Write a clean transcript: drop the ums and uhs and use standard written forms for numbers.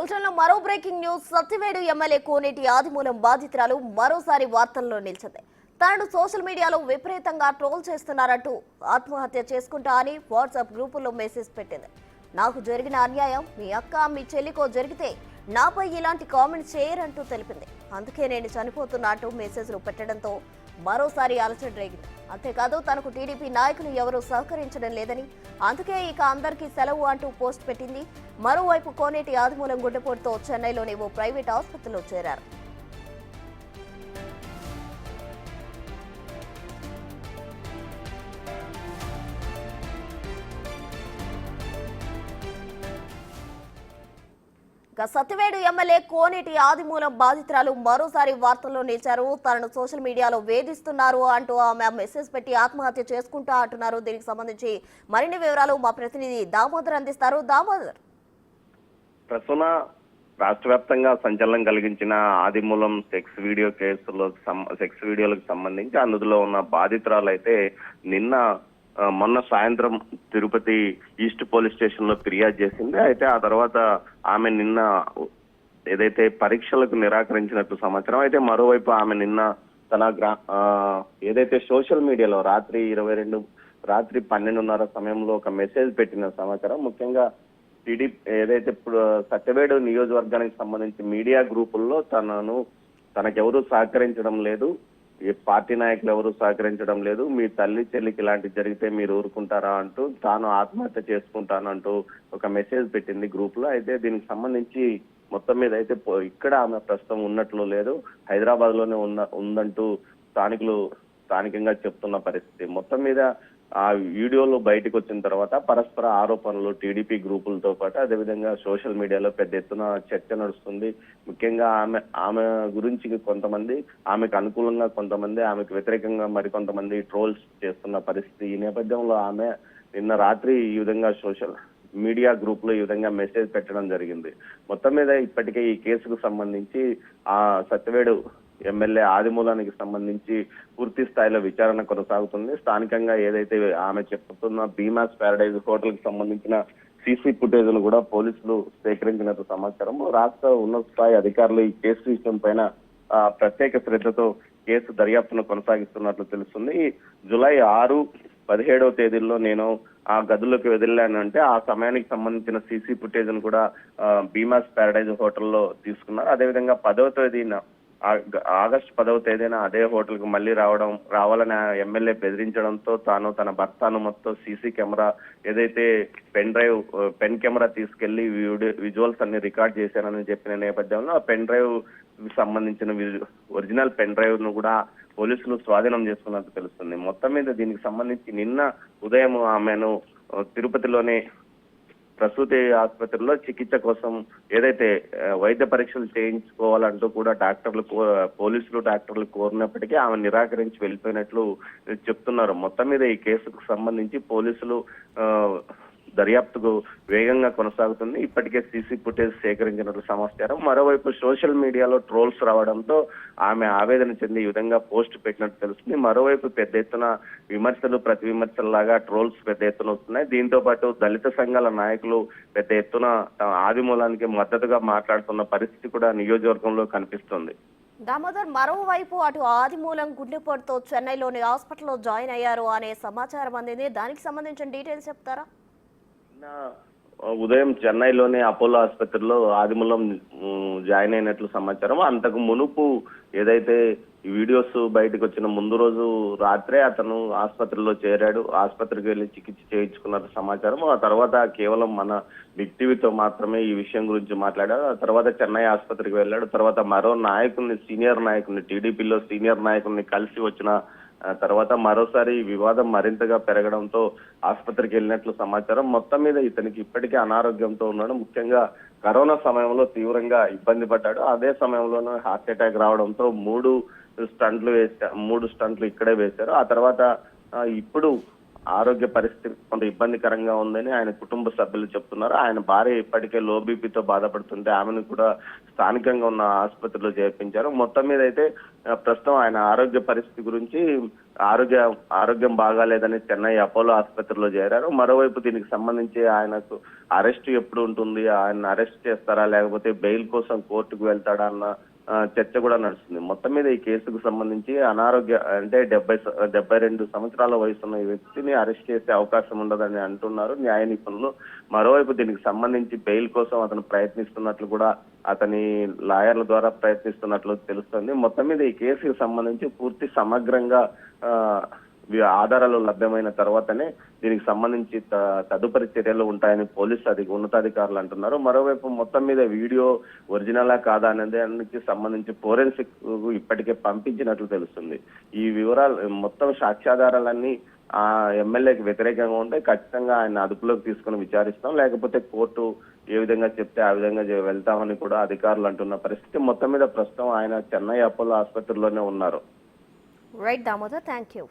బులెటిన్లో మరో breaking news. Satyavedu MLA కోనేటి ఆదిమూలం బాధితురాలు మరోసారి వార్తల్లో నిలిచింది. తనను సోషల్ మీడియాలో విపరీతంగా ట్రోల్ చేస్తున్నారంటూ ఆత్మహత్య చేసుకుంటా అని వాట్సాప్ గ్రూపుల్లో మెసేజ్ పెట్టింది. నాకు జరిగిన అన్యాయం మీ అక్క మీ చెల్లికో జరిగితే నాపై ఇలాంటి కామెంట్స్ చేయరంటూ తెలిపింది. అందుకే నేను చనిపోతున్నా అంటూ మెసేజ్లు పెట్టడంతో మరోసారి అలచడి రేగింది. అంతేకాదు తనకు టీడీపీ నాయకులు ఎవరూ సహకరించడం లేదని, అందుకే ఇక అందరికీ సెలవు అంటూ పోస్ట్ పెట్టింది. మరోవైపు కోనేటి ఆదిమూలం గుండెపోటుతో చెన్నైలోని ఓ ప్రైవేట్ ఆసుపత్రిలో చేరారు. సత్యవేడు ఎమ్మెల్యే కోనేటి ఆదిమూలం బాధితురాలు మరోసారి వార్తల్లో నిలిచారు. తనను సోషల్ మీడియాలో వేధిస్తున్నారు అంటూ ఆమె మెసేజ్ పెట్టి ఆత్మహత్య చేసుకుంటా అంటున్నారు. దీనికి సంబంధించి మరిన్ని వివరాలు మా ప్రతినిధి దామోదర్ అందిస్తారు. దామోదర్, ప్రస్తుత రాష్ట్ర వ్యాప్తంగా సంచలనం కలిగించిన ఆదిమూలం సెక్స్ వీడియోలకు సంబంధించి అందులో ఉన్న బాధితురాలు అయితే మొన్న సాయంత్రం తిరుపతి ఈస్ట్ పోలీస్ స్టేషన్ లో ఫిర్యాదు చేసింది. అయితే ఆ తర్వాత ఆమె నిన్న ఏదైతే పరీక్షలకు నిరాకరించినట్టు సమాచారం. అయితే మరోవైపు ఆమె నిన్న తన ఏదైతే సోషల్ మీడియాలో రాత్రి 12:30 సమయంలో ఒక మెసేజ్ పెట్టిన సమాచారం. ముఖ్యంగా టీడీపీ ఏదైతే ఇప్పుడు సత్యవేడు నియోజకవర్గానికి సంబంధించి మీడియా గ్రూపుల్లో తనకెవరూ సహకరించడం లేదు, ఈ పార్టీ నాయకులు ఎవరు సహకరించడం లేదు, మీ తల్లి చెల్లికి ఇలాంటివి జరిగితే మీరు ఊరుకుంటారా అంటూ తాను ఆత్మహత్య చేసుకుంటానంటూ ఒక మెసేజ్ పెట్టింది గ్రూప్ లో. అయితే దీనికి సంబంధించి మొత్తం మీద అయితే ఇక్కడ ఆమె ప్రస్తుతం ఉన్నట్లు లేదు, హైదరాబాద్ లోనే ఉందంటూ స్థానికంగా చెప్తున్న పరిస్థితి. మొత్తం మీద ఆ వీడియోలు బయటకు వచ్చిన తర్వాత పరస్పర ఆరోపణలు టీడీపీ గ్రూపులతో పాటు అదేవిధంగా సోషల్ మీడియాలో పెద్ద ఎత్తున చర్చ నడుస్తుంది. ముఖ్యంగా ఆమె గురించి కొంతమంది, ఆమెకు అనుకూలంగా కొంతమంది, ఆమెకు వ్యతిరేకంగా మరికొంతమంది ట్రోల్స్ చేస్తున్న పరిస్థితి. ఈ నేపథ్యంలో ఆమె నిన్న రాత్రి ఈ విధంగా సోషల్ మీడియా గ్రూప్ లో ఈ విధంగా మెసేజ్ పెట్టడం జరిగింది. మొత్తం మీద ఇప్పటికే ఈ కేసుకు సంబంధించి ఆ సత్యవేడు ఎమ్మెల్యే ఆదిమూలానికి సంబంధించి పూర్తి స్థాయిలో విచారణ కొనసాగుతుంది. స్థానికంగా ఏదైతే ఆమె చెప్తున్న భీమాస్ ప్యారడైజ్ హోటల్ కి సంబంధించిన సీసీ ఫుటేజ్ ను కూడా పోలీసులు సేకరించినట్టు సమాచారం. రాష్ట్ర ఉన్నత స్థాయి అధికారులు ఈ కేసు విషయం పైన ప్రత్యేక శ్రద్ధతో కేసు దర్యాప్తును కొనసాగిస్తున్నట్లు తెలుస్తుంది. జూలై 6, 17వ తేదీల్లో నేను ఆ గదుల్లోకి వదిలానంటే ఆ సమయానికి సంబంధించిన సీసీ ఫుటేజ్ ను కూడా భీమాస్ ప్యారడైజ్ హోటల్లో తీసుకున్నారు. అదేవిధంగా 10వ తేదీన ఆగస్టు 10వ తేదీన అదే హోటల్ కు మళ్ళీ రావాలని ఎమ్మెల్యే బెదిరించడంతో తాను తన భర్త అనుమతితో సీసీ కెమెరా ఏదైతే పెన్ కెమెరా తీసుకెళ్లి విజువల్స్ అన్ని రికార్డ్ చేశానని చెప్పిన నేపథ్యంలో ఆ పెన్ డ్రైవ్ సంబంధించిన ఒరిజినల్ పెన్ డ్రైవ్ ను కూడా పోలీసులు స్వాధీనం చేసుకున్నట్టు తెలుస్తుంది. మొత్తం మీద దీనికి సంబంధించి నిన్న ఉదయం ఆమెను తిరుపతిలోనే ప్రసూతి ఆసుపత్రిలో చికిత్స కోసం ఏదైతే వైద్య పరీక్షలు చేయించుకోవాలంటూ కూడా పోలీసులు డాక్టర్లు కోరినప్పటికీ ఆమె నిరాకరించి వెళ్ళిపోయినట్లు చెప్తున్నారు. మొత్తం మీద ఈ కేసుకు సంబంధించి పోలీసులు దర్యాప్తుకు వేగంగా కొనసాగుతుంది. ఇప్పటికే సీసీ ఫుటేజ్ సేకరించినట్లు సమాచారం. మరోవైపు సోషల్ మీడియాలో ట్రోల్స్ రావడంతో ఆమె ఆవేదన చెంది ఈ విధంగా పోస్ట్ పెట్టినట్టు తెలుస్తుంది. మరోవైపు పెద్ద ఎత్తున విమర్శలు ప్రతి విమర్శలలాగా ట్రోల్స్ పెద్ద ఎత్తున వస్తున్నాయి. దీంతో పాటు దళిత సంఘాల నాయకులు పెద్ద ఎత్తున ఆదిమూలానికి మద్దతుగా మాట్లాడుతున్న పరిస్థితి కూడా నియోజకవర్గంలో కనిపిస్తుంది. దామోదర్, మరోవైపు అటు ఆదిమూలం గుండెపోటుతో చెన్నైలోని హాస్పిటల్లో జాయిన్ అయ్యారు అనే సమాచారం అందింది. దానికి సంబంధించిన డీటెయిల్స్ చెప్తారా? ఉదయం చెన్నైలోని అపోలో ఆసుపత్రిలో ఆదిమూలం జాయిన్ అయినట్లు సమాచారం. అంతకు మునుపు ఏదైతే ఈ వీడియోస్ బయటకు వచ్చిన ముందు రోజు రాత్రే అతను ఆసుపత్రిలో చేరాడు. ఆసుపత్రికి వెళ్లి చికిత్స చేయించుకున్నట్టు సమాచారం. ఆ తర్వాత కేవలం మన బిగ్ టీవీతో మాత్రమే ఈ విషయం గురించి మాట్లాడాడు. ఆ తర్వాత చెన్నై ఆసుపత్రికి వెళ్ళాడు. తర్వాత మరో సీనియర్ నాయకుడిని టీడీపీలో సీనియర్ నాయకుడిని కలిసి వచ్చిన తర్వాత మరోసారి వివాదం మరింతగా పెరగడంతో ఆసుపత్రికి వెళ్ళినట్లు సమాచారం. మొత్తం మీద ఇతనికి ఇప్పటికే అనారోగ్యంతో ఉన్నాడు. ముఖ్యంగా కరోనా సమయంలో తీవ్రంగా ఇబ్బంది పడ్డాడు. అదే సమయంలోనే హార్ట్ అటాక్ రావడంతో 3 స్టంట్లు ఇక్కడే వేశారు. ఆ తర్వాత ఇప్పుడు ఆరోగ్య పరిస్థితి కొంత ఇబ్బందికరంగా ఉందని ఆయన కుటుంబ సభ్యులు చెప్తున్నారు. ఆయన భార్య ఇప్పటికే లో బీపీతో బాధపడుతుంటే ఆమెను కూడా స్థానికంగా ఉన్న ఆసుపత్రిలో చేర్పించారు. మొత్తం మీద అయితే ప్రస్తుతం ఆయన ఆరోగ్య పరిస్థితి గురించి ఆరోగ్యం బాగాలేదని చెన్నై అపోలో ఆసుపత్రిలో చేరారు. మరోవైపు దీనికి సంబంధించి ఆయనకు అరెస్ట్ ఎప్పుడు ఉంటుంది, ఆయన అరెస్ట్ చేస్తారా లేకపోతే బెయిల్ కోసం కోర్టుకు వెళ్తాడా అన్న చర్చ కూడా నడుస్తుంది. మొత్తం మీద ఈ కేసుకు సంబంధించి అంటే 72 సంవత్సరాల వయసున్న ఈ వ్యక్తిని అరెస్ట్ చేసే అవకాశం ఉండదని అంటున్నారు న్యాయ నిపుణులు. మరోవైపు దీనికి సంబంధించి బెయిల్ కోసం అతను ప్రయత్నిస్తున్నట్లు కూడా అతని లాయర్ల ద్వారా ప్రయత్నిస్తున్నట్లు తెలుస్తుంది. మొత్తం మీద ఈ కేసుకు సంబంధించి పూర్తి సమగ్రంగా ఆధారాలు లభ్యమైన తర్వాతనే దీనికి సంబంధించి తదుపరి చర్యలు ఉంటాయని ఉన్నతాధికారులు అంటున్నారు. మరోవైపు మొత్తం మీద వీడియో ఒరిజినలా కాదా అనే దానికి సంబంధించి ఫోరెన్సిక్ ఇప్పటికే పంపించినట్లు తెలుస్తుంది. ఈ వివరాలు మొత్తం సాక్ష్యాధారాలన్నీ ఆ ఎమ్మెల్యేకి వ్యతిరేకంగా ఉంటే ఖచ్చితంగా ఆయన అదుపులోకి తీసుకుని విచారిస్తాం, లేకపోతే కోర్టు ఏ విధంగా చెప్తే ఆ విధంగా వెళ్తామని కూడా అధికారులు అంటున్న పరిస్థితి. మొత్తం మీద ప్రస్తుతం ఆయన చెన్నై అపోలో ఆసుపత్రిలోనే ఉన్నారు. Right Damodar, thank you.